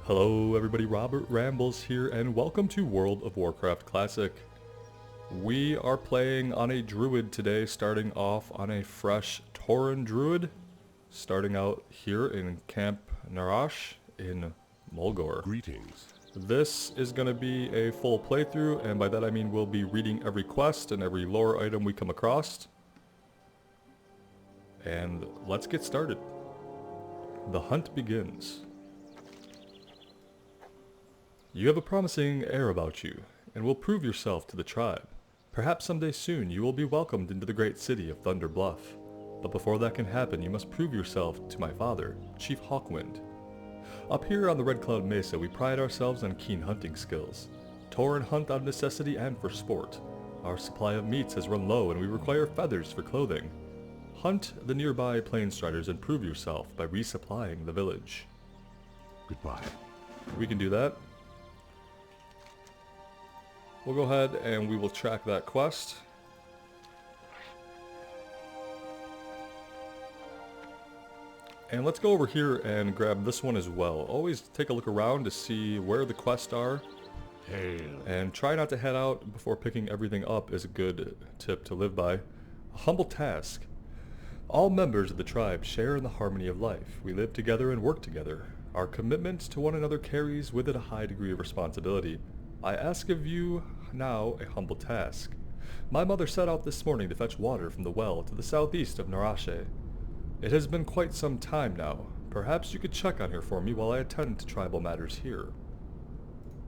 Hello everybody, Robert Rambles here and welcome to World of Warcraft Classic. We are playing on a Druid today, starting off on a fresh Tauren Druid, starting out here in Camp Narache in Mulgore. Greetings. This is going to be a full playthrough, and by that I mean we'll be reading every quest and every lore item we come across. And let's get started. The hunt begins. You have a promising air about you, and will prove yourself to the tribe. Perhaps someday soon you will be welcomed into the great city of Thunderbluff. But before that can happen, you must prove yourself to my father, Chief Hawkwind. Up here on the Red Cloud Mesa, we pride ourselves on keen hunting skills. Tauren hunt out of necessity and for sport. Our supply of meats has run low and we require feathers for clothing. Hunt the nearby plainstriders and prove yourself by resupplying the village. Goodbye. We can do that. We'll go ahead and we will track that quest. And let's go over here and grab this one as well. Always take a look around to see where the quests are. Hail. And try not to head out before picking everything up is a good tip to live by. A humble task. All members of the tribe share in the harmony of life. We live together and work together. Our commitment to one another carries with it a high degree of responsibility. I ask of you now a humble task. My mother set out this morning to fetch water from the well to the southeast of Narache. It has been quite some time now. Perhaps you could check on her for me while I attend to tribal matters here.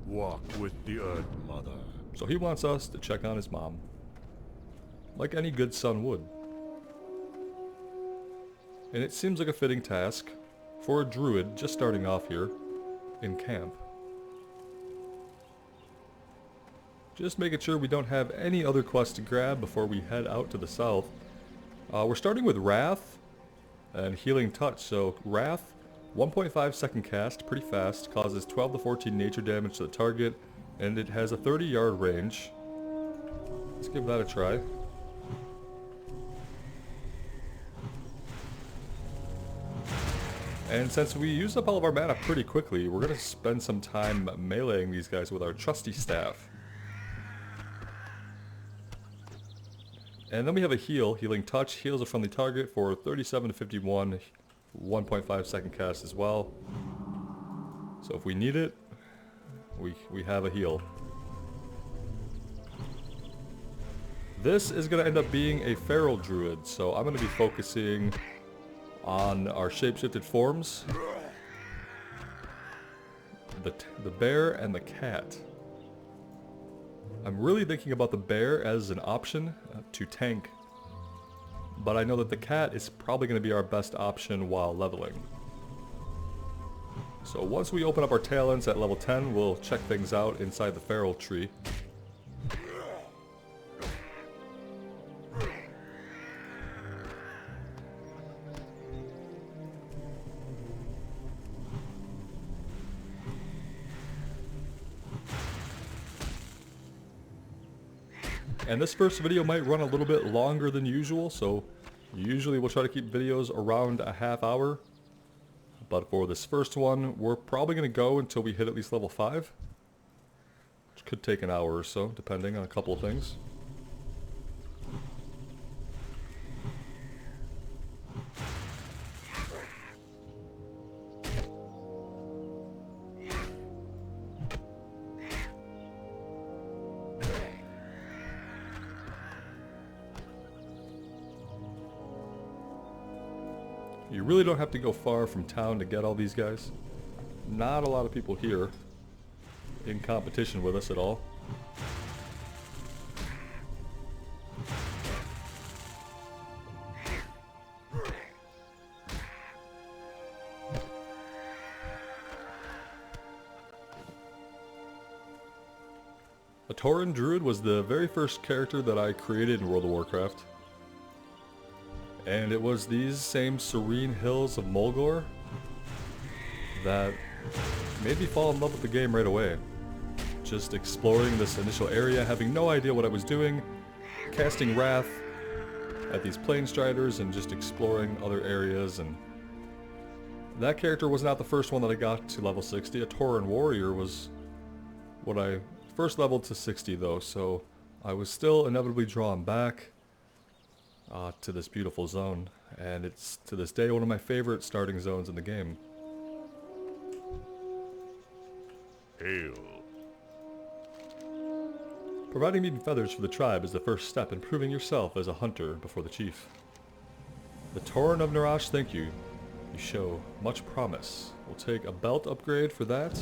Walk with the earth, mother. So he wants us to check on his mom. Like any good son would. And it seems like a fitting task for a druid just starting off here in camp. Just making sure we don't have any other quests to grab before we head out to the south. We're starting with Wrath and Healing Touch. So Wrath, 1.5 second cast, pretty fast, causes 12 to 14 nature damage to the target, and it has a 30-yard range. Let's give that a try. And since we used up all of our mana pretty quickly, we're going to spend some time meleeing these guys with our trusty staff. And then we have a heal, Healing Touch, heals a friendly target for 37 to 51, 1.5 second cast as well. So if we need it, we have a heal. This is going to end up being a feral druid, so I'm going to be focusing on our shapeshifted forms. The bear and the cat. I'm really thinking about the bear as an option to tank, but I know that the cat is probably going to be our best option while leveling. So once we open up our talents at level 10, we'll check things out inside the feral tree. And this first video might run a little bit longer than usual, so usually we'll try to keep videos around a half hour. But for this first one, we're probably going to go until we hit at least level 5. Which could take an hour or so, depending on a couple of things. You really don't have to go far from town to get all these guys. Not a lot of people here in competition with us at all. A Tauren Druid was the very first character that I created in World of Warcraft. And it was these same serene hills of Mulgore that made me fall in love with the game right away. Just exploring this initial area, having no idea what I was doing, casting Wrath at these plainstriders and just exploring other areas and That character was not the first one that I got to level 60. A Tauren warrior was what I first leveled to 60 though, so I was still inevitably drawn back to this beautiful zone, and it's to this day one of my favorite starting zones in the game. Hail. Providing meat and feathers for the tribe is the first step in proving yourself as a hunter before the chief. The Tauren of Narache thank you. You show much promise. We'll take a belt upgrade for that.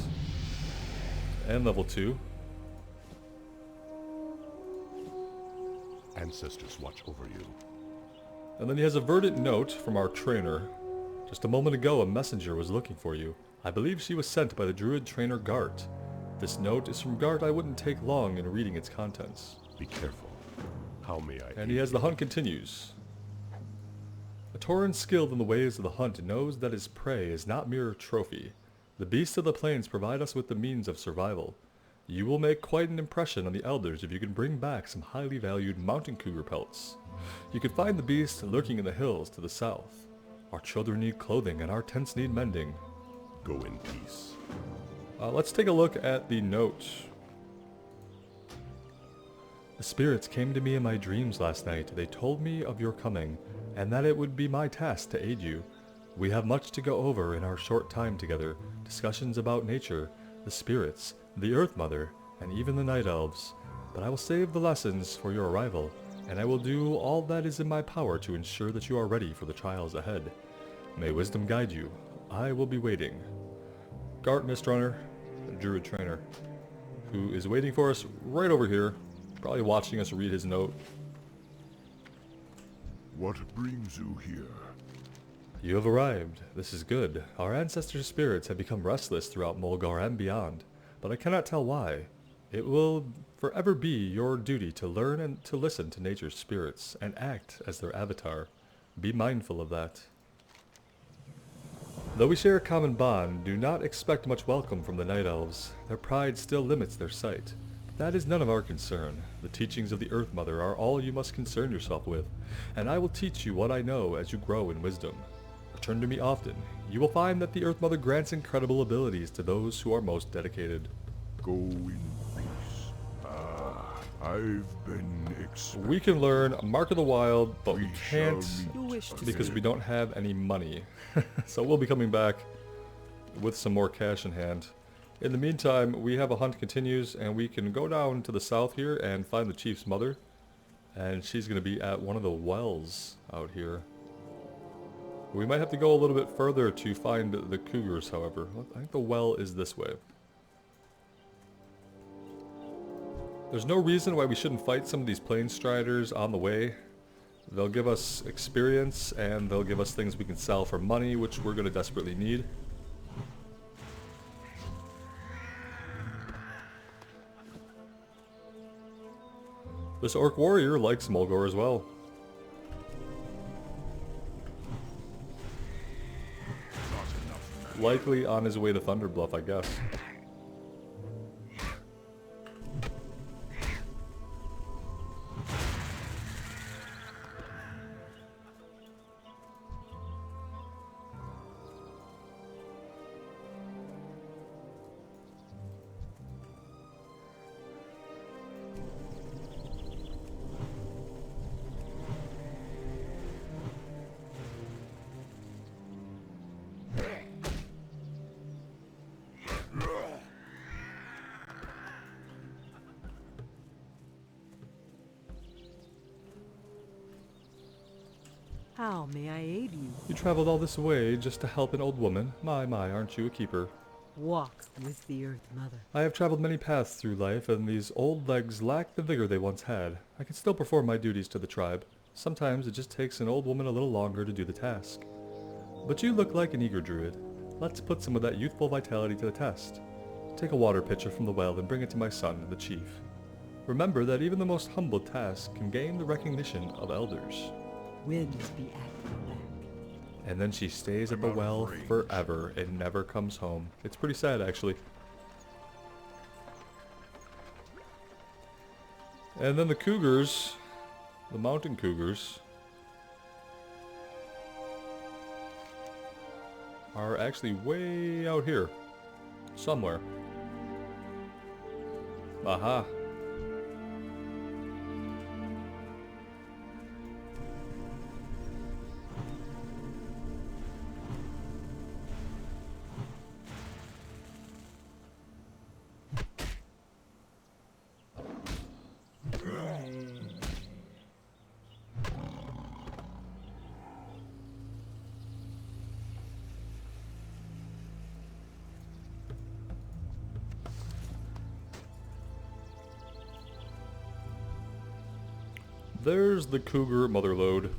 And level 2. Ancestors watch over you. And then he has a verdant note from our trainer. Just a moment ago, a messenger was looking for you. I believe she was sent by the Druid trainer Gart. This note is from Gart. I wouldn't take long in reading its contents. Be careful. How may I And he has the hunt continues. A Tauren skilled in the ways of the hunt knows that his prey is not mere trophy. The beasts of the plains provide us with the means of survival. You will make quite an impression on the elders if you can bring back some highly valued mountain cougar pelts. You can find the beast lurking in the hills to the south. Our children need clothing and our tents need mending. Go in peace. Let's take a look at the note. The spirits came to me in my dreams last night. They told me of your coming, and that it would be my task to aid you. We have much to go over in our short time together. Discussions about nature, the spirits, the Earth Mother, and even the Night Elves. But I will save the lessons for your arrival, and I will do all that is in my power to ensure that you are ready for the trials ahead. May wisdom guide you. I will be waiting. Gart Mistrunner, Druid trainer, who is waiting for us right over here, probably watching us read his note. What brings you here? You have arrived. This is good. Our ancestors' spirits have become restless throughout Mulgar and beyond, but I cannot tell why. It will forever be your duty to learn and to listen to nature's spirits and act as their avatar. Be mindful of that. Though we share a common bond, do not expect much welcome from the Night Elves. Their pride still limits their sight. That is none of our concern. The teachings of the Earth Mother are all you must concern yourself with, and I will teach you what I know as you grow in wisdom. Return to me often. You will find that the Earth Mother grants incredible abilities to those who are most dedicated. Go in peace. I've been expecting. We can learn Mark of the Wild, but we shall can't meet because we again. don't have any money. So we'll be coming back with some more cash in hand. In the meantime, we have a hunt continues, and we can go down to the south here and find the chief's mother. And she's going to be at one of the wells out here. We might have to go a little bit further to find the Cougars, however. I think the well is this way. There's no reason why we shouldn't fight some of these plain striders on the way. They'll give us experience, and they'll give us things we can sell for money, which we're going to desperately need. This orc warrior likes Mulgar as well. Likely on his way to Thunderbluff, I guess. How may I aid you? You traveled all this way just to help an old woman. My, aren't you a keeper? Walk with the Earth Mother. I have traveled many paths through life, and these old legs lack the vigor they once had. I can still perform my duties to the tribe. Sometimes it just takes an old woman a little longer to do the task. But you look like an eager druid. Let's put some of that youthful vitality to the test. Take a water pitcher from the well and bring it to my son, the chief. Remember that even the most humble task can gain the recognition of elders. Winds be at your back. And then she stays at the well forever and never comes home. It's pretty sad, actually. And then the Cougars, the mountain Cougars. are actually way out here. Somewhere. Aha. There's the Cougar motherlode.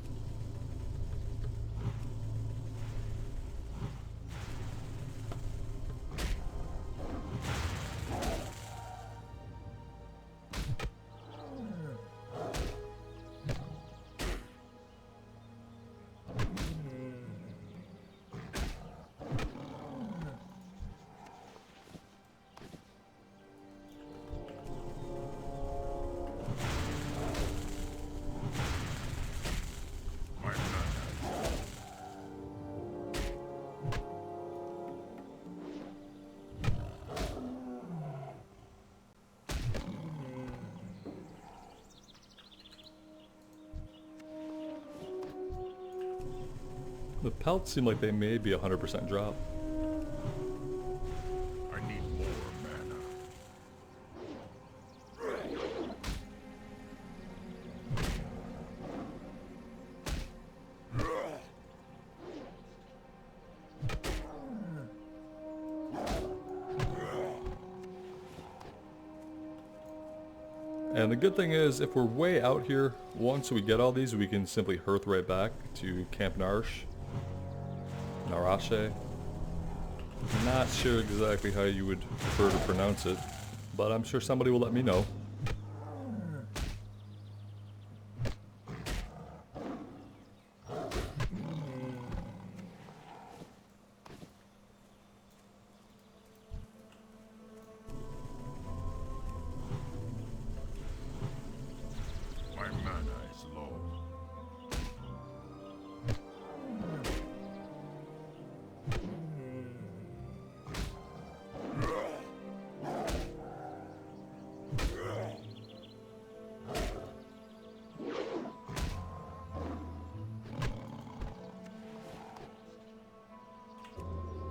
The pelts seem like they may be 100% drop. I need more mana. And the good thing is, if we're way out here, once we get all these, we can simply hearth right back to Camp Narache. Narache. Not sure exactly how you would prefer to pronounce it, but I'm sure somebody will let me know. My mana is low.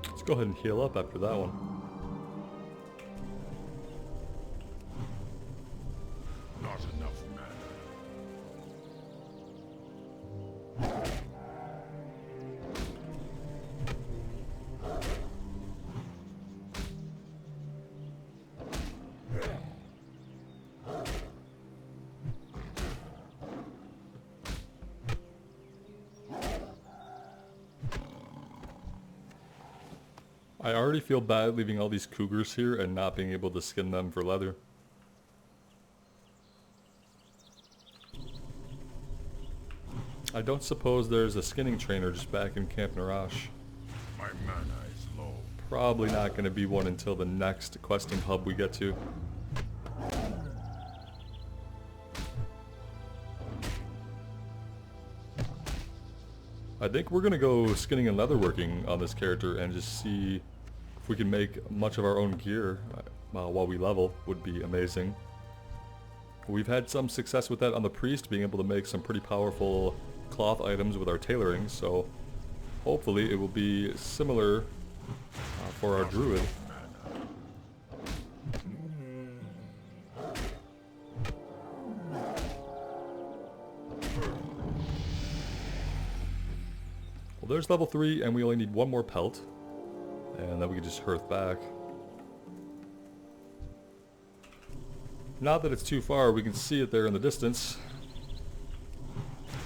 Let's go ahead and heal up after that one. Not enough mana. I already feel bad leaving all these cougars here and not being able to skin them for leather. I don't suppose there's a skinning trainer just back in Camp Narache. My mana is low. Probably not going to be one until the next questing hub we get to. I think we're going to go skinning and leatherworking on this character and just see if we can make much of our own gear while we level. Would be amazing. We've had some success with that on the priest, being able to make some pretty powerful cloth items with our tailoring, so hopefully it will be similar for our druid. Well, there's level 3, and we only need one more pelt, and then we can just hearth back. Not that it's too far, we can see it there in the distance,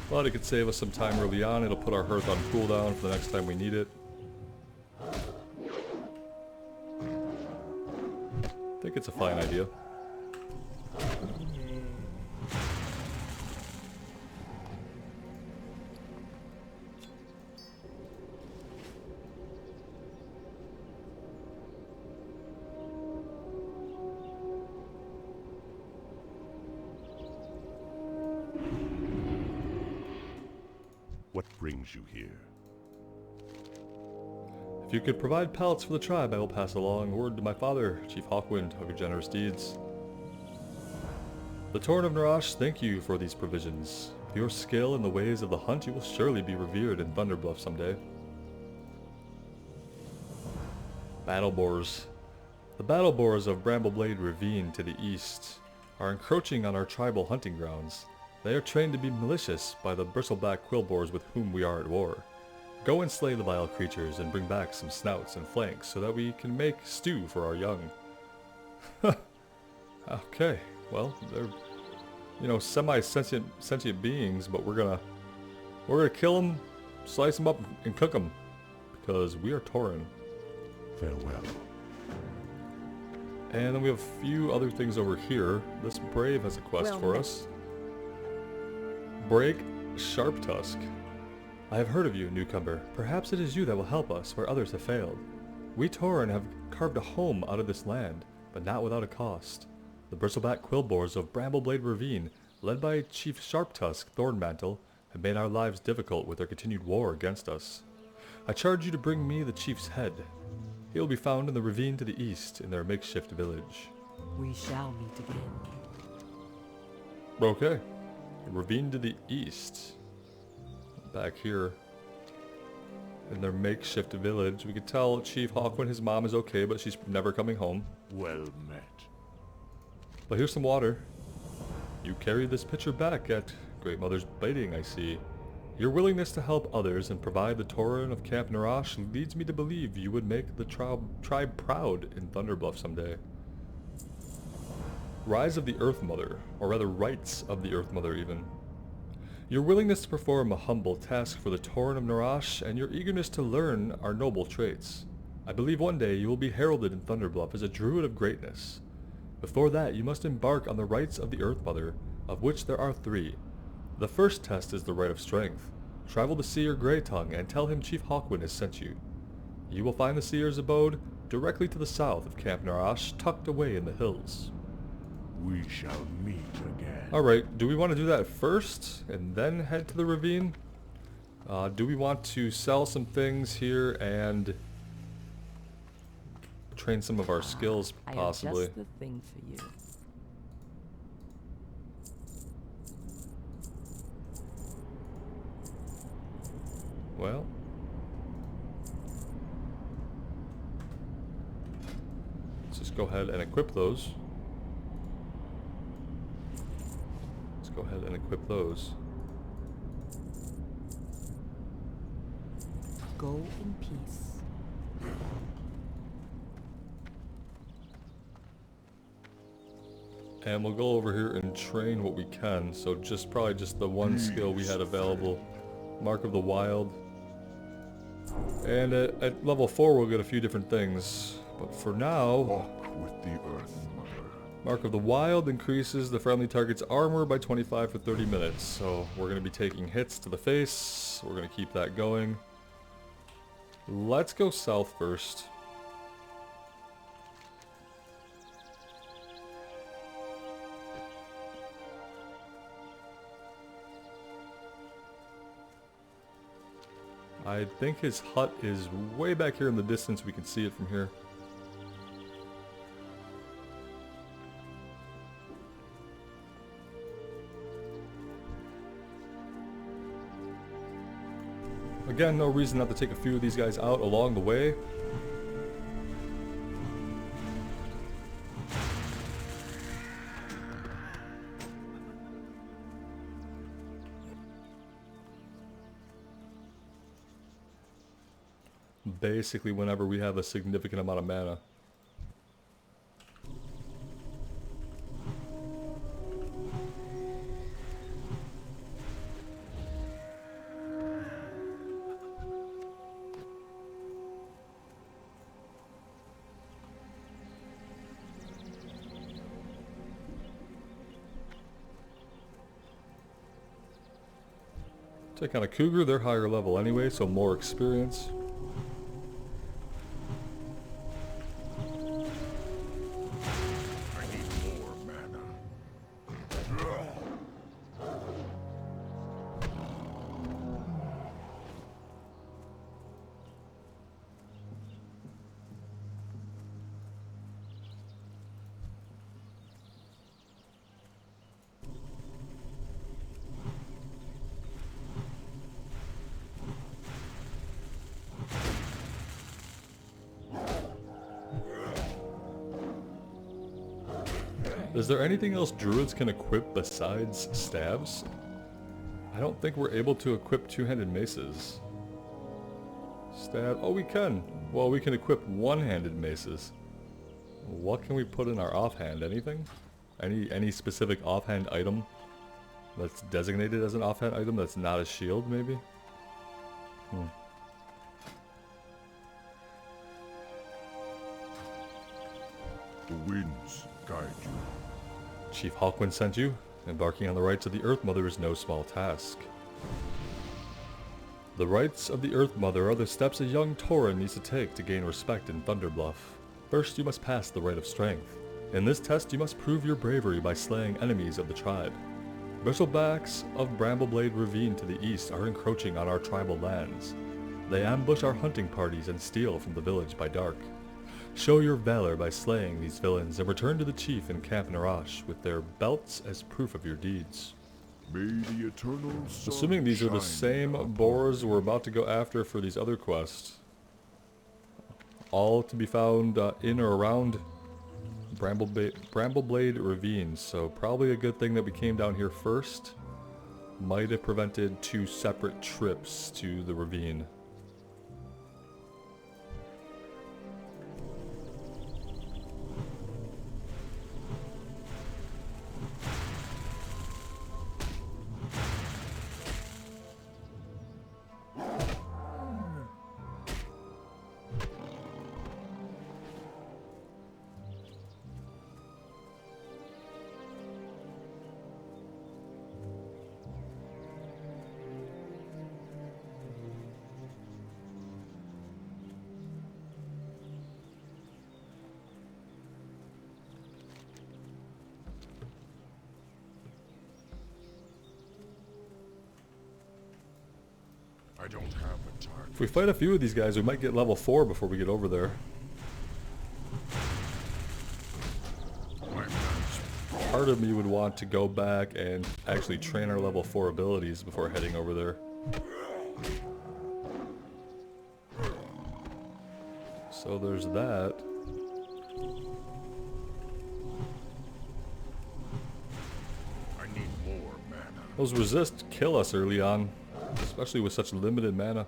but it could save us some time early on. It'll put our hearth on cooldown for the next time we need it. I think it's a fine idea. What brings you here? If you could provide pellets for the tribe, I will pass along word to my father, Chief Hawkwind, of your generous deeds. The Tauren of Narache, thank you for these provisions. With your skill in the ways of the hunt, you will surely be revered in Thunderbluff someday. Battle Boars. The Battle Boars of Brambleblade Ravine to the east are encroaching on our tribal hunting grounds. They are trained to be malicious by the bristleback quillboars with whom we are at war. Go and slay the vile creatures and bring back some snouts and flanks so that we can make stew for our young. Okay, well, they're, you know, sentient beings, but we're gonna kill them, slice them up, and cook them because we are Tauren. Farewell. And then we have a few other things over here. This Brave has a quest for us. Break Sharp Tusk. I have heard of you, newcomer. Perhaps it is you that will help us where others have failed. We Tauren have carved a home out of this land, but not without a cost. The bristleback quillboars of Brambleblade Ravine, led by Chief Sharptusk Thornmantle, have made our lives difficult with their continued war against us. I charge you to bring me the chief's head. He will be found in the ravine to the east in their makeshift village. We shall meet again. Okay. Ravine to the east. Back here in their makeshift village. We could tell Chief Hawkwind his mom is okay, but she's never coming home. Well met. But here's some water. You carried this pitcher back at Great Mother's bidding, I see. Your willingness to help others and provide the Tauren of Camp Narache leads me to believe you would make the tribe proud in Thunderbluff someday. Rise of the Earth Mother, or rather rights of the Earth Mother even. Your willingness to perform a humble task for the Tauren of Narache and your eagerness to learn are noble traits. I believe one day you will be heralded in Thunderbluff as a Druid of greatness. Before that, you must embark on the rites of the Earth Mother, of which there are 3. The first test is the Rite of Strength. Travel to Seer Greytongue and tell him Chief Hawkwind has sent you. You will find the Seer's abode directly to the south of Camp Narache, tucked away in the hills. We shall meet again. Alright, do we want to do that first and then head to the ravine? Do we want to sell some things here and train some of our skills, possibly? I have just the thing for you. Well, let's just go ahead and equip those. Let's go ahead and equip those. Go in peace. And we'll go over here and train what we can. So probably just the one skill we had available. Mark of the Wild. And at level 4 we'll get a few different things. But for now, Walk with the Earth Mother. Mark of the Wild increases the friendly target's armor by 25 for 30 minutes. So we're going to be taking hits to the face. We're going to keep that going. Let's go south first. I think his hut is way back here in the distance. We can see it from here. Again, no reason not to take a few of these guys out along the way. Basically whenever we have a significant amount of mana. Take on a Cougar, they're higher level anyway, so more experience. I need more mana. Is there anything else druids can equip besides staves? I don't think we're able to equip two-handed maces. Stab. Oh, we can. Well, we can equip one-handed maces. What can we put in our offhand? Anything? Any specific offhand item that's designated as an offhand item that's not a shield, maybe? The winds guide you. Chief Hawkwind sent you. Embarking on the rites of the Earth Mother is no small task. The rites of the Earth Mother are the steps a young Tauren needs to take to gain respect in Thunderbluff. First, you must pass the Rite of Strength. In this test, you must prove your bravery by slaying enemies of the tribe. Bristlebacks of Brambleblade Ravine to the east are encroaching on our tribal lands. They ambush our hunting parties and steal from the village by dark. Show your valor by slaying these villains and return to the chief in Camp Narache with their belts as proof of your deeds. May the eternal sun Assuming these are the shine same upon boars we're about to go after for these other quests. All to be found in or around Brambleblade Ravine, so probably a good thing that we came down here first. Might have prevented two separate trips to the ravine. I don't have a target. If we fight a few of these guys, we might get level 4 before we get over there. Part of me would want to go back and actually train our level 4 abilities before heading over there. So there's that. I need more mana. Those resist kill us early on, especially with such limited mana.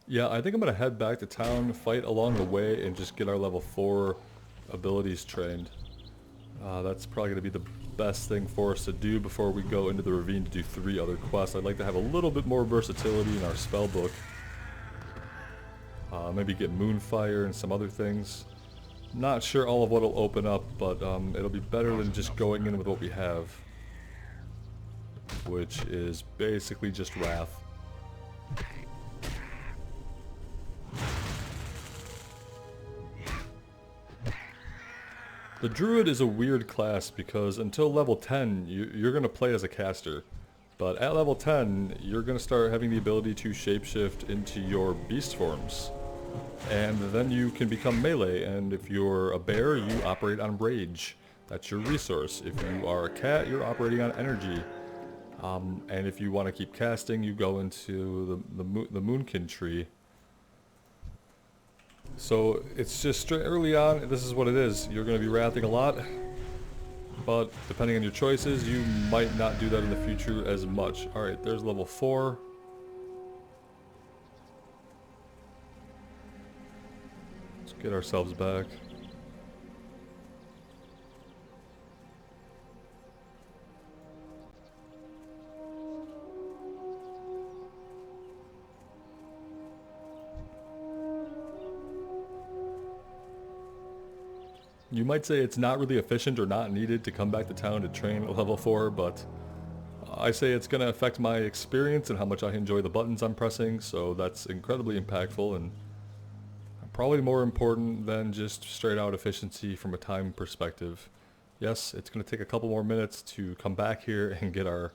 Yeah, I think I'm gonna head back to town, fight along the way, and just get our level 4 abilities trained. That's probably gonna be the best thing for us to do before we go into the ravine to do 3 other quests. I'd like to have a little bit more versatility in our spell book. Maybe get Moonfire and some other things. Not sure all of what will open up, but it'll be better than just going in with what we have. Which is basically just Wrath. The Druid is a weird class because until level 10, you're going to play as a caster. But at level 10, you're going to start having the ability to shapeshift into your beast forms. And then you can become melee, and if you're a bear, you operate on rage. That's your resource. If you are a cat, you're operating on energy. And if you want to keep casting, you go into the Moonkin tree. So it's just straight early on, this is what it is. You're going to be wrathing a lot, but depending on your choices, you might not do that in the future as much. Alright, there's level 4. Let's get ourselves back. You might say it's not really efficient or not needed to come back to town to train at level 4, but I say it's going to affect my experience and how much I enjoy the buttons I'm pressing, so that's incredibly impactful and probably more important than just straight out efficiency from a time perspective. Yes, it's going to take a couple more minutes to come back here and get our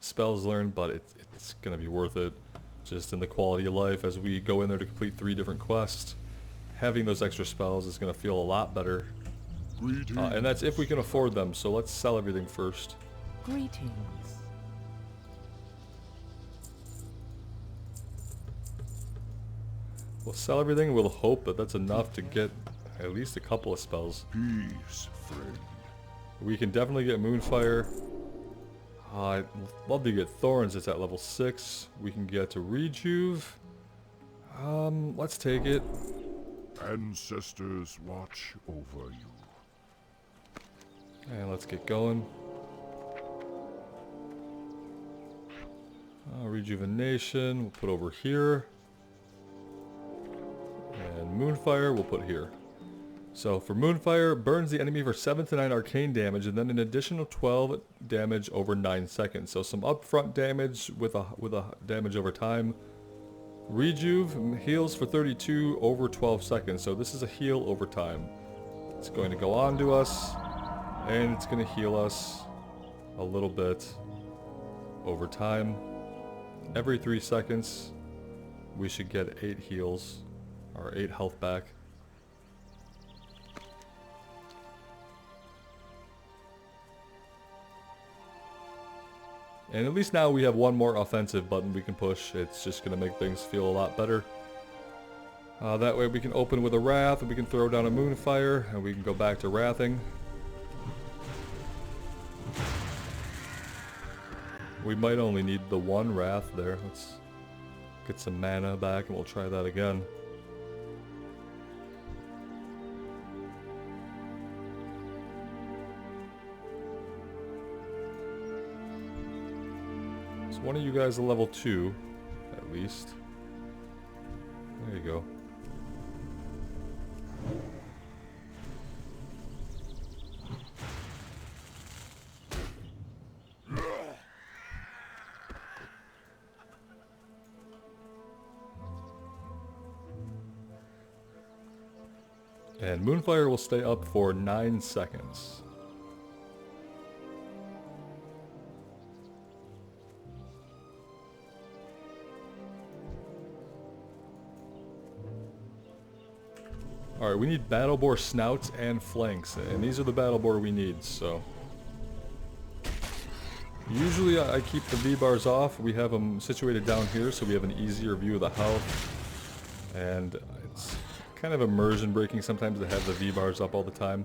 spells learned, but it's going to be worth it. Just in the quality of life as we go in there to complete 3 different quests. Having those extra spells is going to feel a lot better. And that's if we can afford them, so let's sell everything first. Greetings. We'll sell everything and we'll hope that that's enough to get at least a couple of spells. Peace, friend. We can definitely get Moonfire. I'd love to get Thorns, it's at level 6. We can get to Rejuve. Let's take it. Ancestors watch over you. And let's get going. Rejuvenation, we'll put over here. And Moonfire, we'll put here. So for Moonfire, burns the enemy for 7 to 9 arcane damage, and then an additional 12 damage over 9 seconds. So some upfront damage with a damage over time. Rejuve heals for 32 over 12 seconds. So this is a heal over time. It's going to go on to us, and it's going to heal us a little bit over time. Every 3 seconds, we should get 8 heals, or 8 health back. And at least now we have one more offensive button we can push. It's just going to make things feel a lot better. That way we can open with a Wrath, and we can throw down a Moonfire, and we can go back to Wrathing. We might only need the one Wrath there. Let's get some mana back and we'll try that again. So one of you guys are level 2, at least. There you go. And Moonfire will stay up for 9 seconds. Alright, we need battle boar snouts and flanks, and these are the battle boar we need, so. Usually I keep the V-bars off. We have them situated down here so we have an easier view of the health. And it's kind of immersion breaking sometimes to have the V-bars up all the time.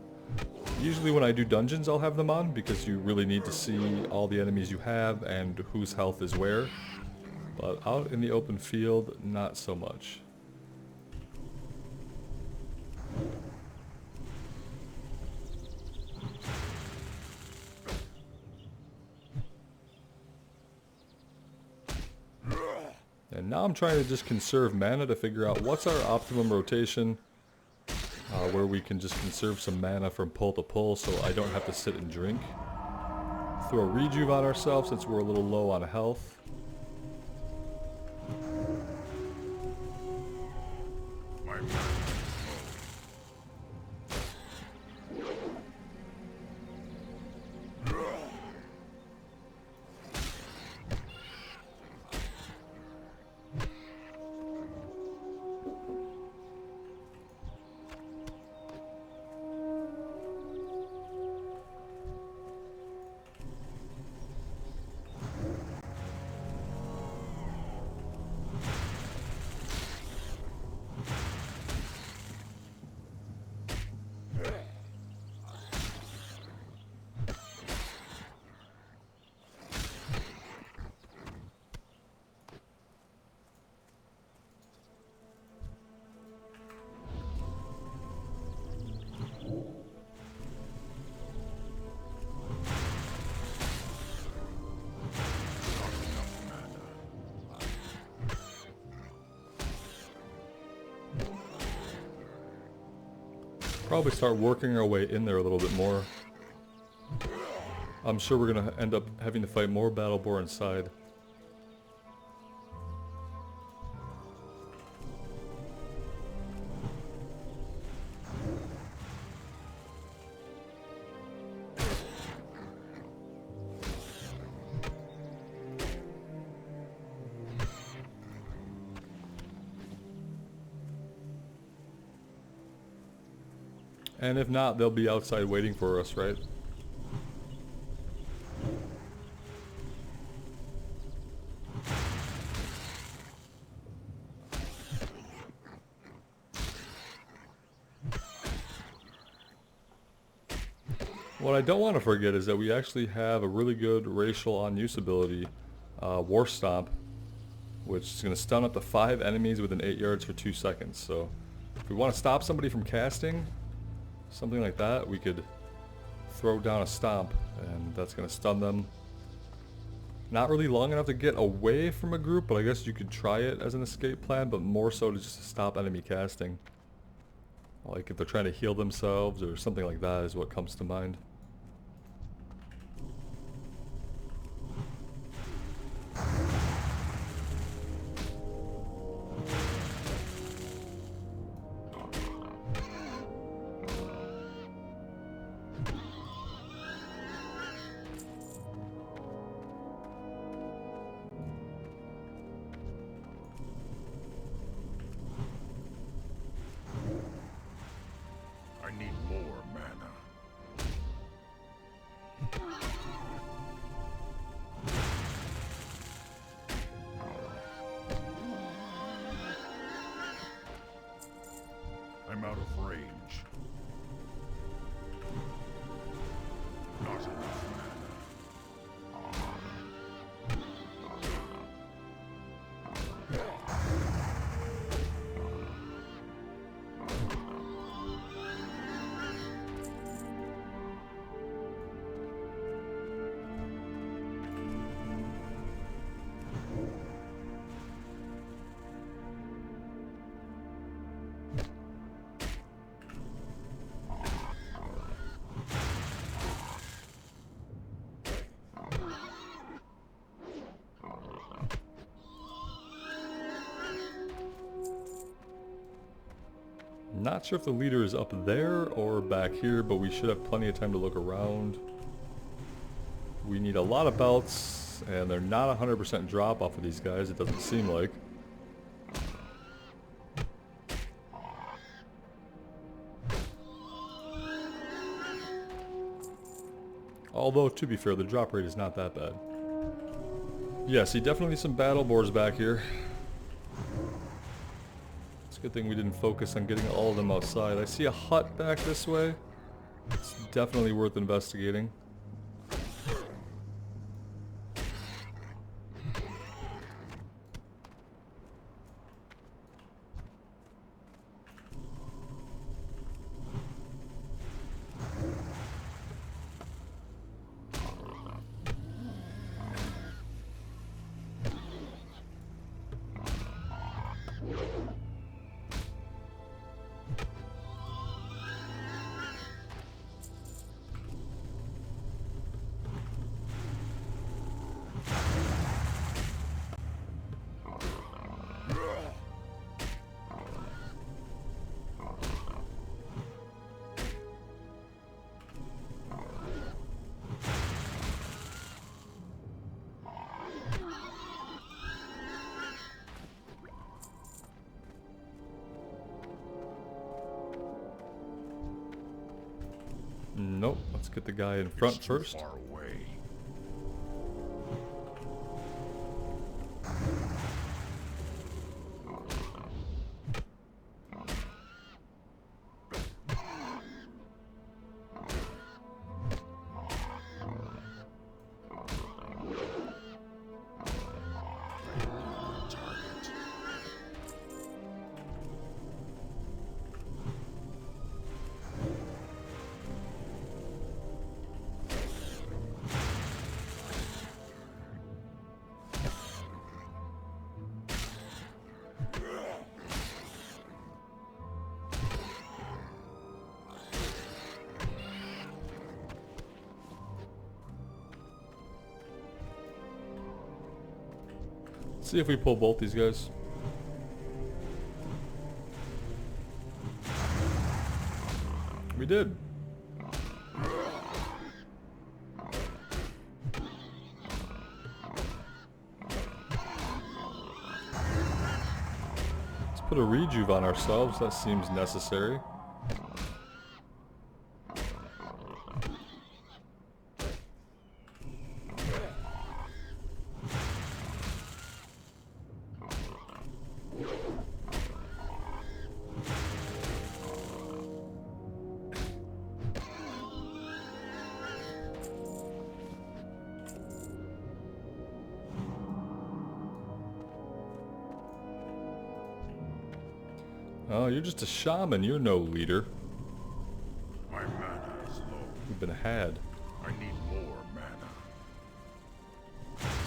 Usually when I do dungeons I'll have them on because you really need to see all the enemies you have and whose health is where. But out in the open field, not so much. And now I'm trying to just conserve mana to figure out what's our optimum rotation where we can just conserve some mana from pull to pull so I don't have to sit and drink. Throw a rejuve on ourselves since we're a little low on health. Probably start working our way in there a little bit more. I'm sure we're gonna end up having to fight more battle boar inside. And if not, they'll be outside waiting for us, right? What I don't want to forget is that we actually have a really good racial unusability War Stomp, which is going to stun up to 5 enemies within 8 yards for 2 seconds. So if we want to stop somebody from casting, something like that, we could throw down a Stomp, and that's going to stun them. Not really long enough to get away from a group, but I guess you could try it as an escape plan, but more so to just stop enemy casting. Like if they're trying to heal themselves or something like that is what comes to mind. I need more mana. I'm out of range. Not enough mana. Not sure if the leader is up there or back here, but we should have plenty of time to look around. We need a lot of belts, and they're not 100% drop off of these guys, it doesn't seem like. Although, to be fair, the drop rate is not that bad. Yeah, see, definitely some battle boards back here. It's a good thing we didn't focus on getting all of them outside. I see a hut back this way. It's definitely worth investigating. Nope, let's get the guy in front first. Far away. See if we pull both these guys. We did. Let's put a rejuve on ourselves. That seems necessary. Oh, you're just a shaman. You're no leader. My mana is low. You've been had. I need more mana.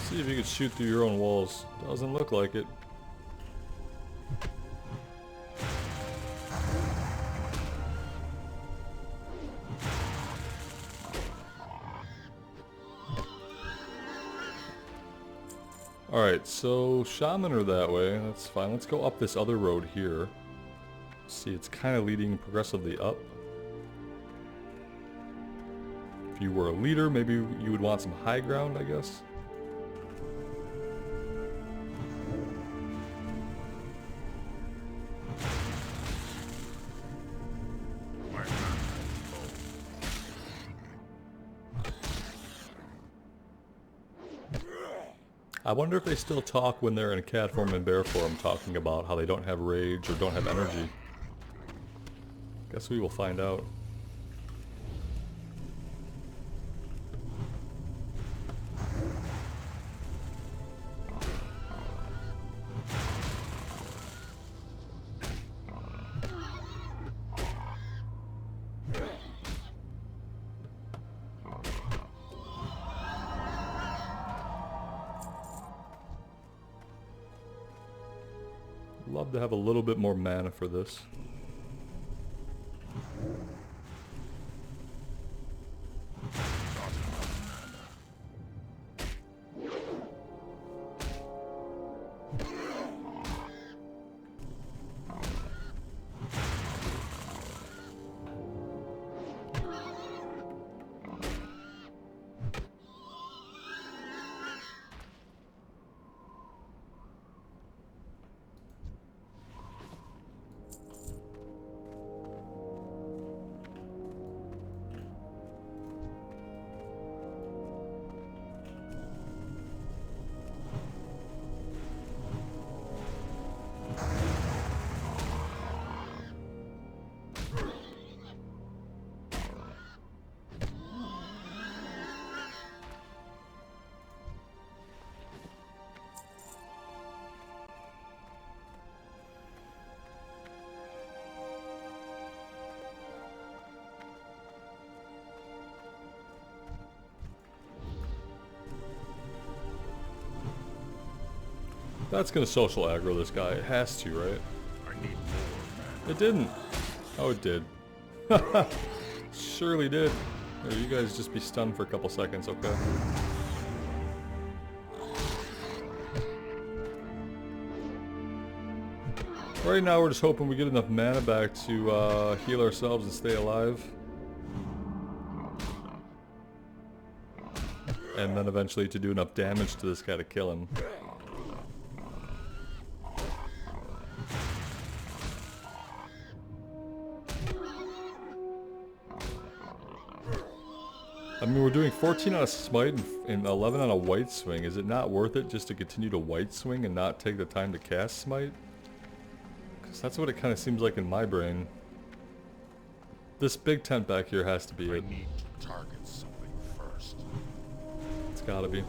See if you could shoot through your own walls. Doesn't look like it. Alright, so shaman are that way. That's fine. Let's go up this other road here. See, it's kind of leading progressively up. If you were a leader, maybe you would want some high ground, I guess. My mana is low. I wonder if they still talk when they're in cat form and bear form, talking about how they don't have rage or don't have energy. Guess we will find out. Love to have a little bit more mana for this. That's gonna social aggro this guy. It has to, right? I need more mana. It didn't. Oh, it did. Surely did. Here, you guys just be stunned for a couple seconds, okay? Right now we're just hoping we get enough mana back to heal ourselves and stay alive. And then eventually to do enough damage to this guy to kill him. I mean, we're doing 14 on a smite and 11 on a white swing. Is it not worth it just to continue to white swing and not take the time to cast smite? Because that's what it kind of seems like in my brain. This big tent back here has to be I it. need to target something first. It's gotta be.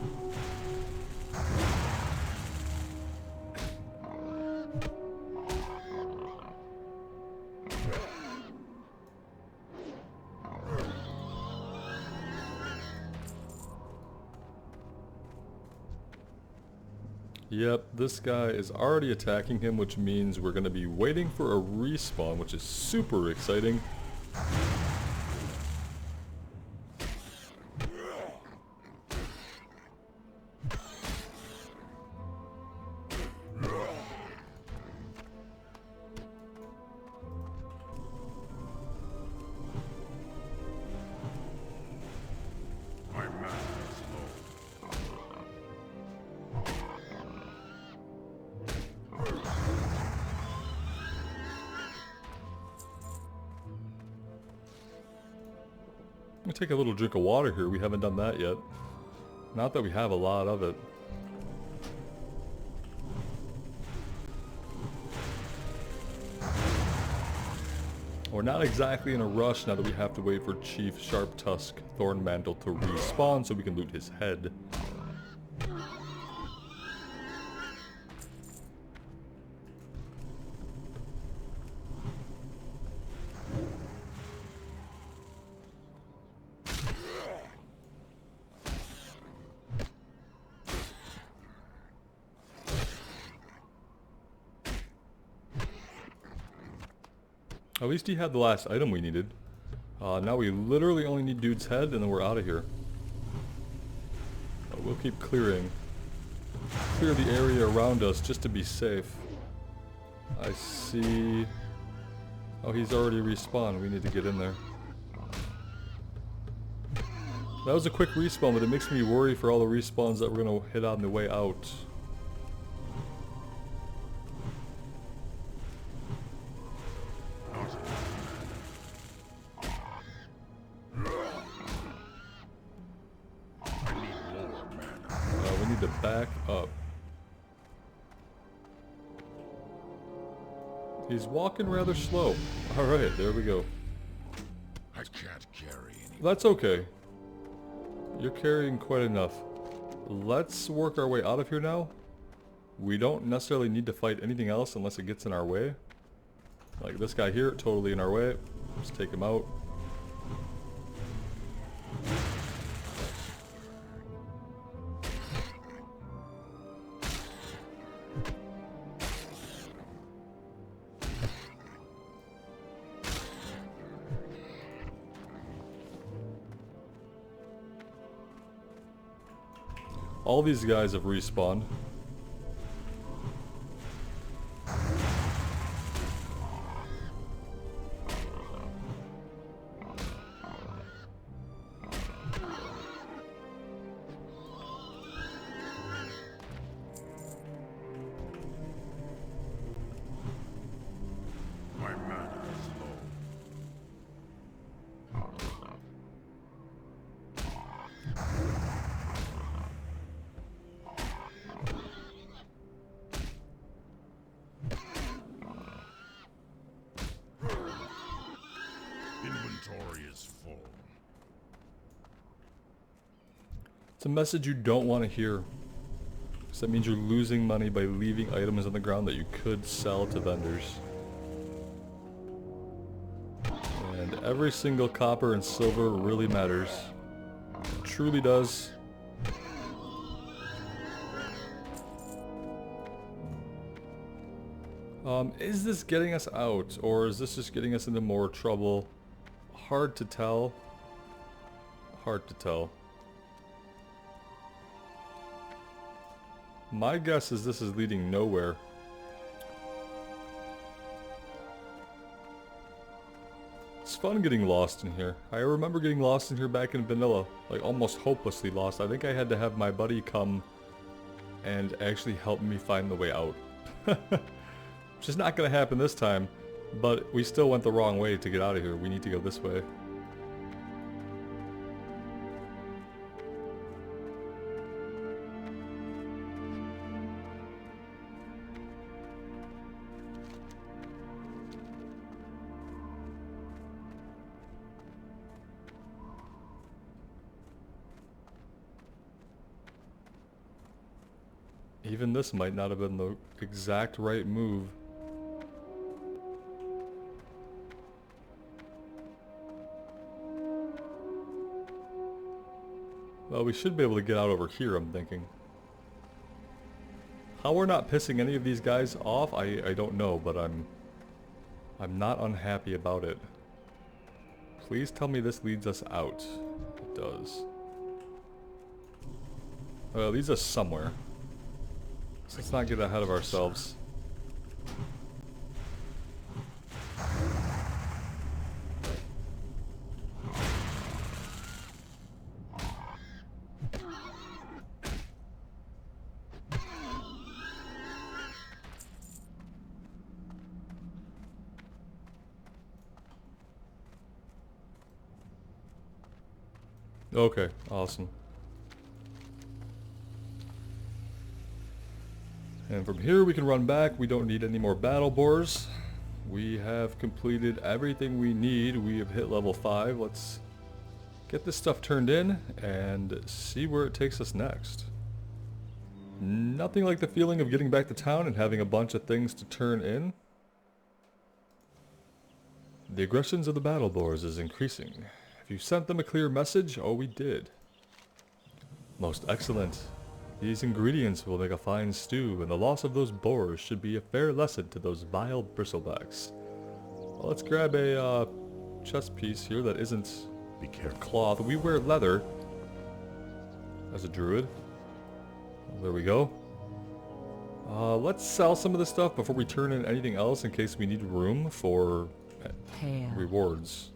Yep, this guy is already attacking him, which means we're going to be waiting for a respawn, which is super exciting. My mana is low. I'm going to take a little drink of water here. We haven't done that yet. Not that we have a lot of it. We're not exactly in a rush now that we have to wait for Chief Sharp Tusk Thornmantle to respawn so we can loot his head. At least he had the last item we needed. Now we literally only need dude's head and then we're out of here. We'll keep clearing. Clear the area around us just to be safe. I see... Oh, he's already respawned. We need to get in there. That was a quick respawn, but it makes me worry for all the respawns that we're going to hit on the way out. We need to back up. He's walking rather slow. Alright, there we go. I can't carry any. That's okay. You're carrying quite enough. Let's work our way out of here now. We don't necessarily need to fight anything else unless it gets in our way. Like this guy here, totally in our way. Let's take him out. All these guys have respawned. My mana is low. Inventory is full. It's a message you don't want to hear. Because that means you're losing money by leaving items on the ground that you could sell to vendors. And every single copper and silver really matters. It truly does. Is this getting us out, or is this just getting us into more trouble? Hard to tell. Hard to tell. My guess is this is leading nowhere. It's fun getting lost in here. I remember getting lost in here back in vanilla, like almost hopelessly lost. I think I had to have my buddy come and actually help me find the way out. Which is not going to happen this time, but we still went the wrong way to get out of here. We need to go this way. Even this might not have been the exact right move. Well, we should be able to get out over here, I'm thinking. How we're not pissing any of these guys off, I don't know, but I'm not unhappy about it. Please tell me this leads us out. It does. Well, it leads us somewhere. So let's not get ahead of ourselves. Okay, awesome. And from here we can run back. We don't need any more battle boars. We have completed everything we need. We have hit level 5. Let's get this stuff turned in and see where it takes us next. Nothing like the feeling of getting back to town and having a bunch of things to turn in. The aggressions of the battle boars is increasing. Have you sent them a clear message? Oh, we did. Most excellent. These ingredients will make a fine stew, and the loss of those boars should be a fair lesson to those vile bristlebacks. Well, let's grab a chest piece here that isn't Be careful. cloth. We wear leather as a druid. There we go. Let's sell some of this stuff before we turn in anything else in case we need room for Hail. rewards.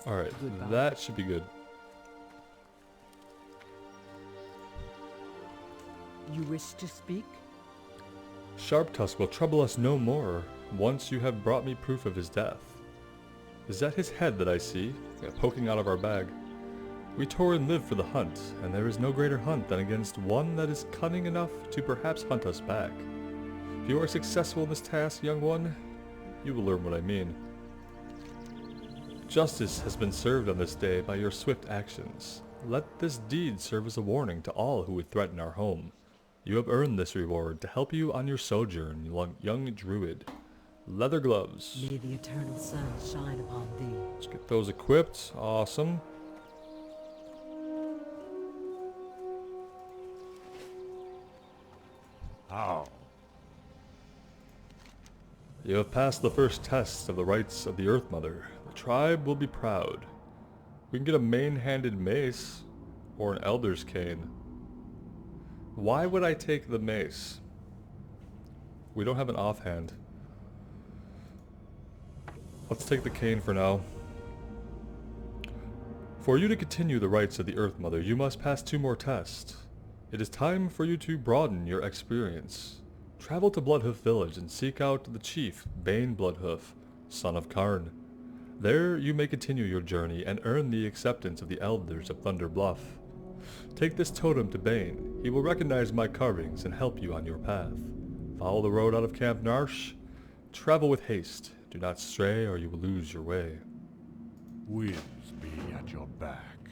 Alright, Goodbye. that should be good. You wish to speak? Sharptusk will trouble us no more, once you have brought me proof of his death. Is that his head that I see, poking out of our bag? We Tauren live for the hunt, and there is no greater hunt than against one that is cunning enough to perhaps hunt us back. If you are successful in this task, young one, you will learn what I mean. Justice has been served on this day by your swift actions. Let this deed serve as a warning to all who would threaten our home. You have earned this reward to help you on your sojourn, young druid. Leather gloves. May the eternal sun shine upon thee. Let's get those equipped. Awesome. How? You have passed the first test of the rights of the Earth Mother. The tribe will be proud. We can get a main-handed mace or an elder's cane. Why would I take the mace? We don't have an offhand. Let's take the cane for now. For you to continue the rights of the Earth Mother, you must pass 2 more tests. It is time for you to broaden your experience. Travel to Bloodhoof Village and seek out the chief, Bane Bloodhoof, son of Karn. There you may continue your journey and earn the acceptance of the elders of Thunderbluff. Take this totem to Bane. He will recognize my carvings and help you on your path. Follow the road out of Camp Narache. Travel with haste. Do not stray or you will lose your way. Winds be at your back.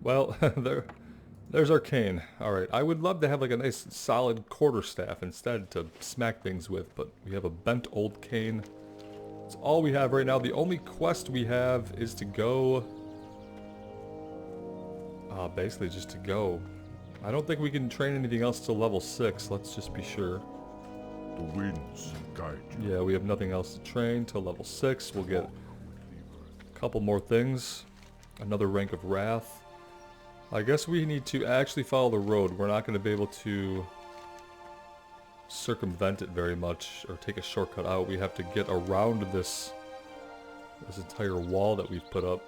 Well, there's our cane. Alright, I would love to have like a nice solid quarterstaff instead to smack things with, but we have a bent old cane. That's all we have right now. The only quest we have is to go... basically just to go. I don't think we can train anything else till level 6, let's just be sure. The winds guide you. Yeah, we have nothing else to train till level 6. We'll get a couple more things. Another rank of Wrath. I guess we need to actually follow the road. We're not going to be able to circumvent it very much or take a shortcut out. We have to get around this entire wall that we've put up.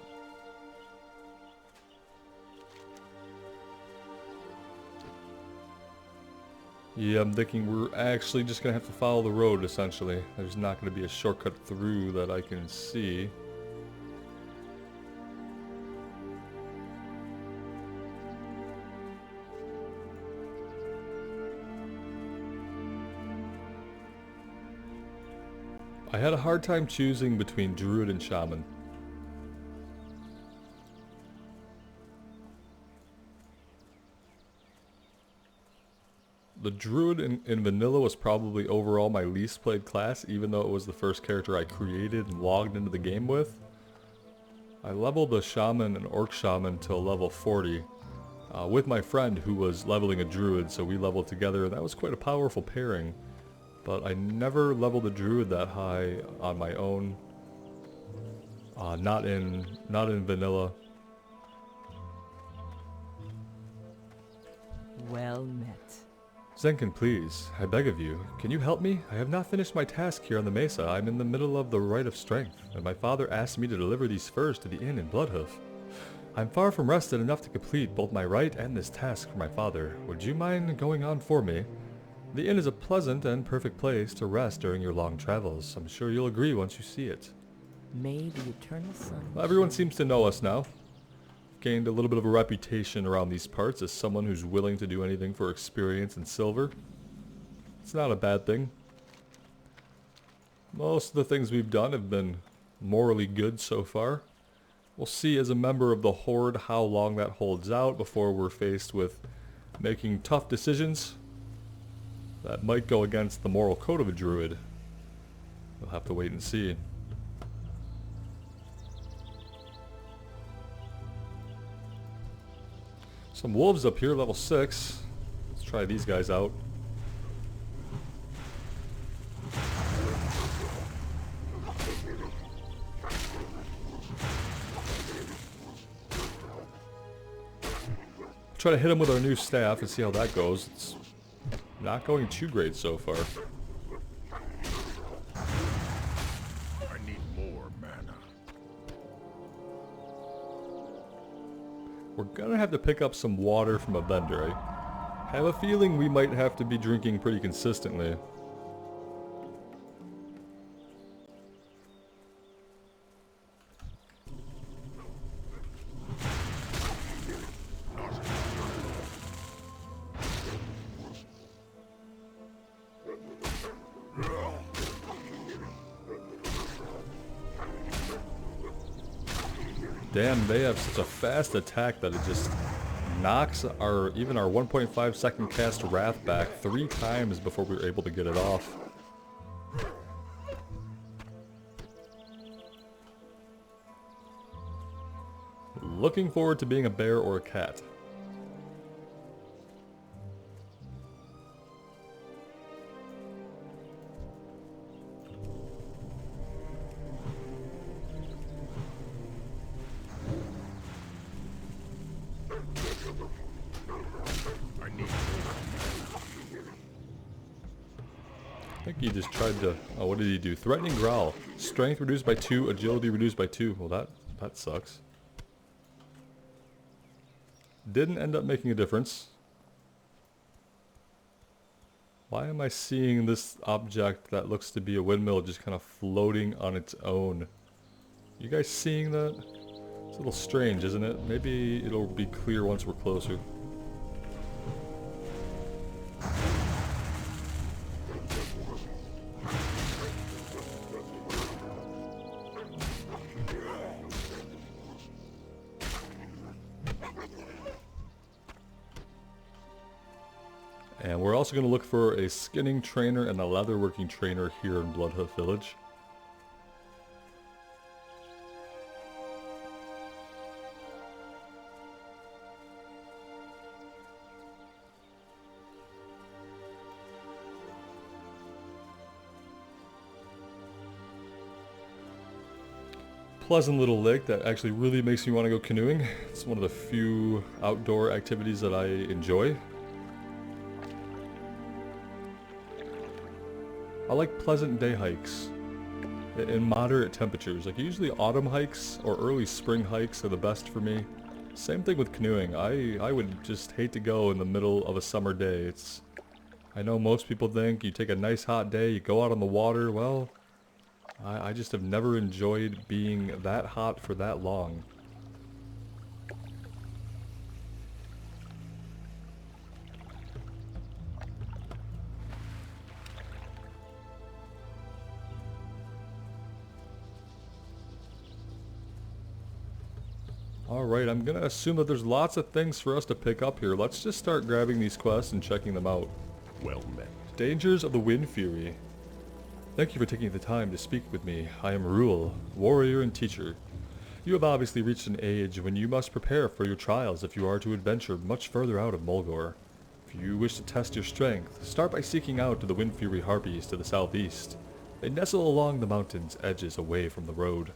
Yeah, I'm thinking we're actually just going to have to follow the road, essentially. There's not going to be a shortcut through that I can see. I had a hard time choosing between Druid and Shaman. The Druid in Vanilla was probably overall my least played class, even though it was the first character I created and logged into the game with. I leveled the Shaman and Orc Shaman till level 40 with my friend who was leveling a Druid, so we leveled together, and that was quite a powerful pairing. But I never leveled a Druid that high on my own. Not in Vanilla. Well met. Zenkin, please, I beg of you, can you help me? I have not finished my task here on the Mesa. I'm in the middle of the Rite of Strength, and my father asked me to deliver these furs to the inn in Bloodhoof. I'm far from rested enough to complete both my rite and this task for my father. Would you mind going on for me? The inn is a pleasant and perfect place to rest during your long travels. I'm sure you'll agree once you see it. May the eternal sun... Well, everyone seems to know us now. Gained a little bit of a reputation around these parts as someone who's willing to do anything for experience and silver. It's not a bad thing. Most of the things we've done have been morally good so far. We'll see as a member of the Horde how long that holds out before we're faced with making tough decisions that might go against the moral code of a Druid. We'll have to wait and see. Some wolves up here, level 6. Let's try these guys out. Try to hit him with our new staff and see how that goes. It's not going too great so far. I need more mana. We're gonna have to pick up some water from a vendor. I have a feeling we might have to be drinking pretty consistently. Damn, they have such a fast attack that it just knocks even our 1.5 second cast Wrath back 3 times before we were able to get it off. Looking forward to being a bear or a cat. I think he just tried to... Oh, what did he do? Threatening Growl. Strength reduced by 2, agility reduced by 2. Well, that sucks. Didn't end up making a difference. Why am I seeing this object that looks to be a windmill just kind of floating on its own? You guys seeing that? It's a little strange, isn't it? Maybe it'll be clear once we're closer. And we're also going to look for a skinning trainer and a leatherworking trainer here in Bloodhoof Village. Pleasant little lake that actually really makes me want to go canoeing. It's one of the few outdoor activities that I enjoy. I like pleasant day hikes in moderate temperatures. Like usually autumn hikes or early spring hikes are the best for me. Same thing with canoeing. I would just hate to go in the middle of a summer day. I know most people think you take a nice hot day, you go out on the water. Well, I just have never enjoyed being that hot for that long. Alright, I'm gonna assume that there's lots of things for us to pick up here. Let's just start grabbing these quests and checking them out. Well met. Dangers of the Wind Fury. Thank you for taking the time to speak with me. I am Ruel, warrior and teacher. You have obviously reached an age when you must prepare for your trials if you are to adventure much further out of Mulgore. If you wish to test your strength, start by seeking out the Wind Fury Harpies to the southeast. They nestle along the mountain's edges away from the road.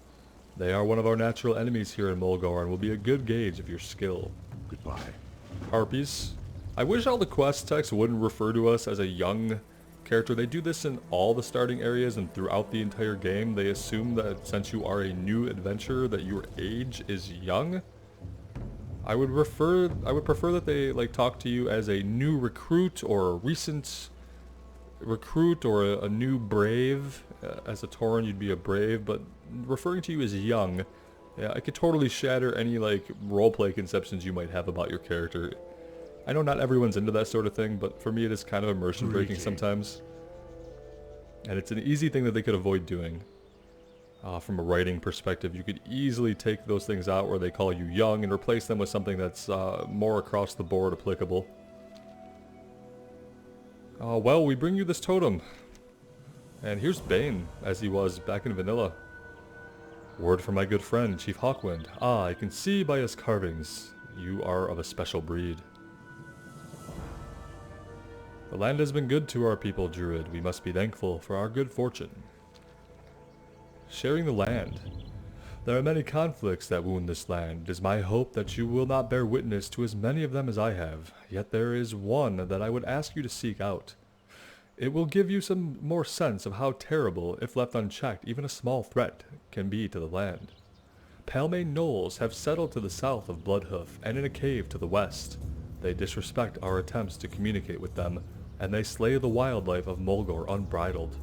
They are one of our natural enemies here in Mulgore and will be a good gauge of your skill. Goodbye. Harpies. I wish all the quest text wouldn't refer to us as a young character. They do this in all the starting areas and throughout the entire game. They assume that since you are a new adventurer that your age is young. I would prefer that they talk to you as a new recruit or a recent recruit or a new brave. As a Tauren you'd be a brave, but referring to you as young, yeah, I could totally shatter any roleplay conceptions you might have about your character. I know not everyone's into that sort of thing, but for me it is kind of immersion breaking sometimes. And it's an easy thing that they could avoid doing. From a writing perspective, you could easily take those things out where they call you young and replace them with something that's more across the board applicable. Well, we bring you this totem. And here's Bane, as he was back in vanilla. Word from my good friend, Chief Hawkwind. Ah, I can see by his carvings, you are of a special breed. The land has been good to our people, Druid. We must be thankful for our good fortune. Sharing the land. There are many conflicts that wound this land. It is my hope that you will not bear witness to as many of them as I have. Yet there is one that I would ask you to seek out. It will give you some more sense of how terrible, if left unchecked, even a small threat can be to the land. Palemain gnolls have settled to the south of Bloodhoof and in a cave to the west. They disrespect our attempts to communicate with them, and they slay the wildlife of Mulgore unbridled.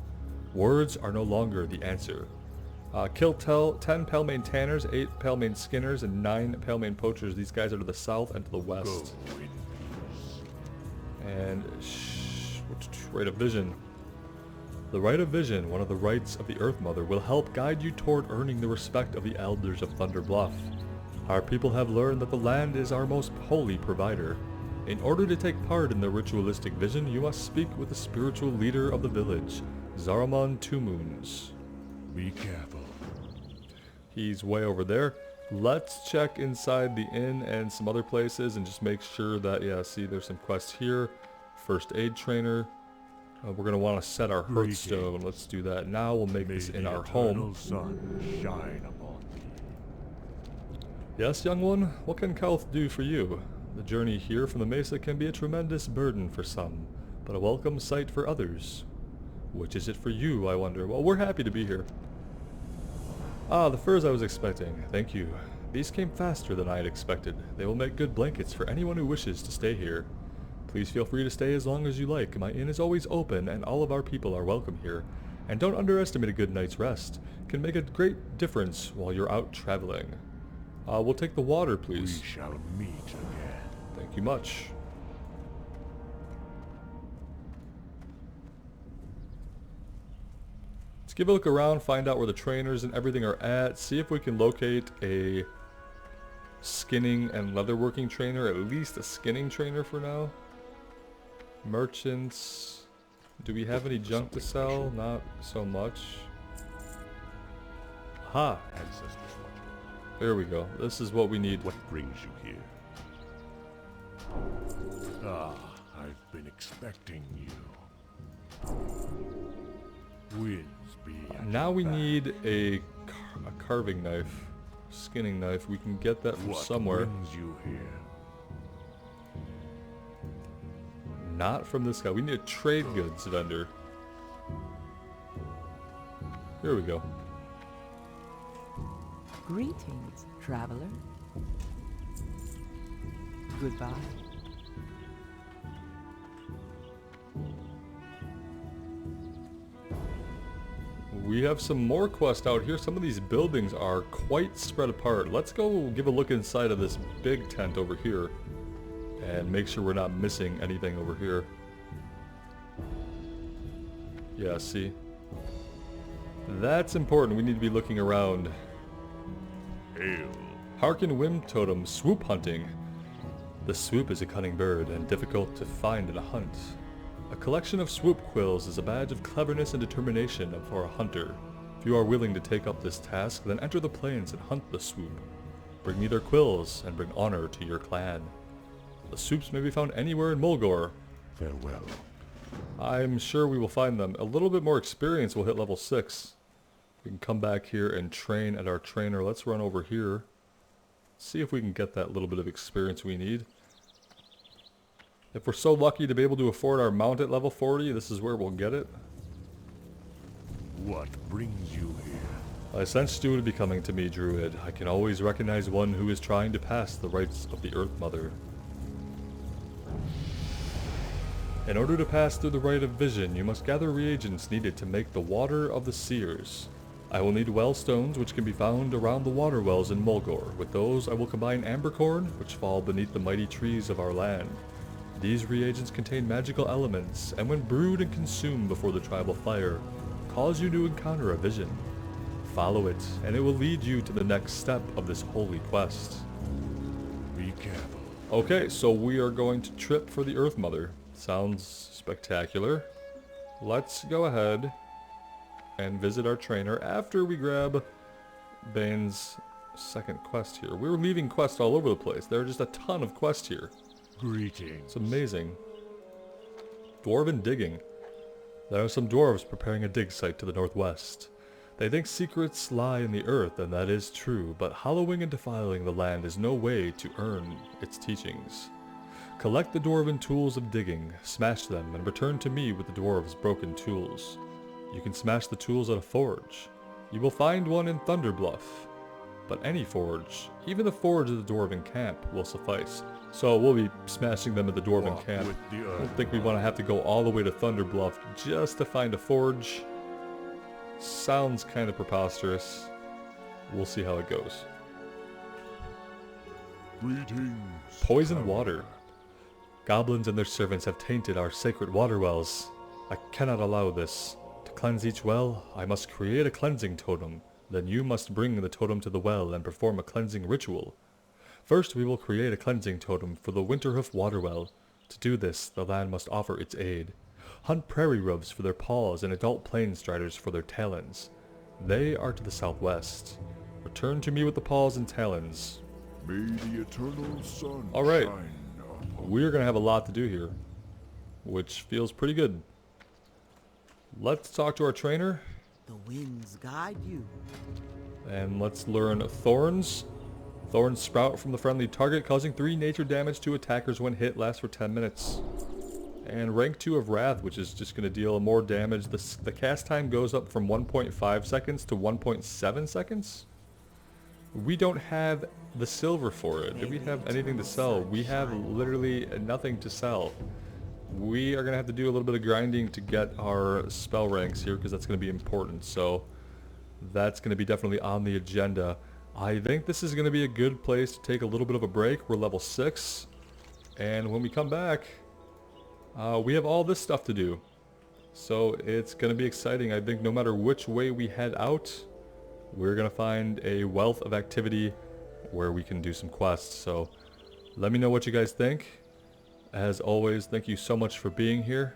Words are no longer the answer. Kill 10 Palemain Tanners, 8 Palemain Skinners, and 9 Palemain Poachers. These guys are to the south and to the west. And Right of Vision. The Right of Vision, one of the rights of the Earth Mother, will help guide you toward earning the respect of the elders of Thunderbluff. Our people have learned that the land is our most holy provider. In order to take part in the ritualistic vision, you must speak with the spiritual leader of the village, Zaramon Two Moons. Be careful. He's way over there. Let's check inside the inn and some other places and just make sure that, yeah, see, there's some quests here. First aid trainer. We're going to want to set our Hearthstone. Let's do that now. We'll make this in our home. Sun shine upon thee. Yes, young one? What can Kauth do for you? The journey here from the Mesa can be a tremendous burden for some, but a welcome sight for others. Which is it for you, I wonder? Well, we're happy to be here. Ah, the furs I was expecting. Thank you. These came faster than I had expected. They will make good blankets for anyone who wishes to stay here. Please feel free to stay as long as you like. My inn is always open and all of our people are welcome here. And don't underestimate a good night's rest. It can make a great difference while you're out traveling. We'll take the water, please. We shall meet again. Thank you much. Let's give a look around, find out where the trainers and everything are at, see if we can locate a skinning and leatherworking trainer, at least a skinning trainer for now. Merchants. Do we have any junk to sell? Not so much. Aha! Ancestors watch. There we go. This is what we need. What brings you here? Ah, I've been expecting you. Winds be at Now your we back. need a carving knife. Skinning knife. We can get that from What somewhere. brings you here? Not from this guy. We need a trade goods vendor. Here we go. Greetings, traveler. Goodbye. We have some more quests out here. Some of these buildings are quite spread apart. Let's go give a look inside of this big tent over here and make sure we're not missing anything over here. Yeah, see? That's important. We need to be looking around. Hail. Harken Whim Totem, swoop hunting. The swoop is a cunning bird and difficult to find in a hunt. A collection of swoop quills is a badge of cleverness and determination for a hunter. If you are willing to take up this task, then enter the plains and hunt the swoop. Bring me their quills and bring honor to your clan. The swoops may be found anywhere in Mulgore. Farewell. I'm sure we will find them. A little bit more experience will hit level 6. We can come back here and train at our trainer. Let's run over here. See if we can get that little bit of experience we need. If we're so lucky to be able to afford our mount at level 40, this is where we'll get it. What brings you here? I sensed you would be coming to me, Druid. I can always recognize one who is trying to pass the rites of the Earth Mother. In order to pass through the Rite of Vision, you must gather reagents needed to make the Water of the Seers. I will need well stones, which can be found around the water wells in Mulgore. With those, I will combine ambercorn, which fall beneath the mighty trees of our land. These reagents contain magical elements, and when brewed and consumed before the tribal fire, cause you to encounter a vision. Follow it, and it will lead you to the next step of this holy quest. Be careful. Okay, so we are going to trip for the Earth Mother. Sounds spectacular. Let's go ahead and visit our trainer after we grab Bane's second quest here. We're leaving quests all over the place. There are just a ton of quests here. Greetings. It's amazing. Dwarven Digging. There are some dwarves preparing a dig site to the northwest. They think secrets lie in the earth, and that is true, but hollowing and defiling the land is no way to earn its teachings. Collect the dwarven tools of digging, smash them, and return to me with the dwarves' broken tools. You can smash the tools at a forge. You will find one in Thunderbluff. But any forge, even the forge of the dwarven camp, will suffice. So we'll be smashing them at the dwarven Walk camp. with the I don't think we want to have to go all the way to Thunderbluff just to find a forge. Sounds kind of preposterous. We'll see how it goes. Greetings. Poison traveler. water. Goblins and their servants have tainted our sacred water wells. I cannot allow this. To cleanse each well, I must create a cleansing totem. Then you must bring the totem to the well and perform a cleansing ritual. First, we will create a cleansing totem for the Winterhoof water well. To do this, the land must offer its aid. Hunt prairie rubs for their paws and adult plain striders for their talons. They are to the southwest. Return to me with the paws and talons. May the eternal sun All right. shine upon We're going to have a lot to do here, which feels pretty good. Let's talk to our trainer, The winds guide you. and let's learn Thorns. Thorns sprout from the friendly target, causing 3 nature damage to attackers when hit, lasts for 10 minutes. And rank 2 of Wrath, which is just going to deal more damage. The cast time goes up from 1.5 seconds to 1.7 seconds. We don't have the silver for it. Do we have anything to sell? We have literally nothing to sell. We are going to have to do a little bit of grinding to get our spell ranks here, because that's going to be important. So that's going to be definitely on the agenda. I think this is going to be a good place to take a little bit of a break. We're level 6. And when we come back, we have all this stuff to do. So it's going to be exciting. I think no matter which way we head out, we're going to find a wealth of activity where we can do some quests. So let me know what you guys think. As always, thank you so much for being here.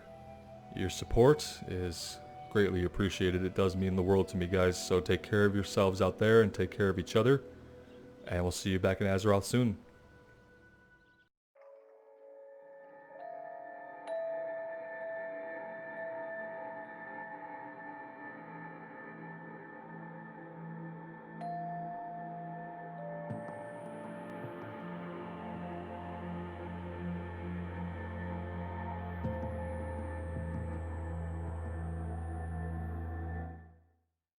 Your support is greatly appreciated. It does mean the world to me, guys. So take care of yourselves out there and take care of each other. And we'll see you back in Azeroth soon.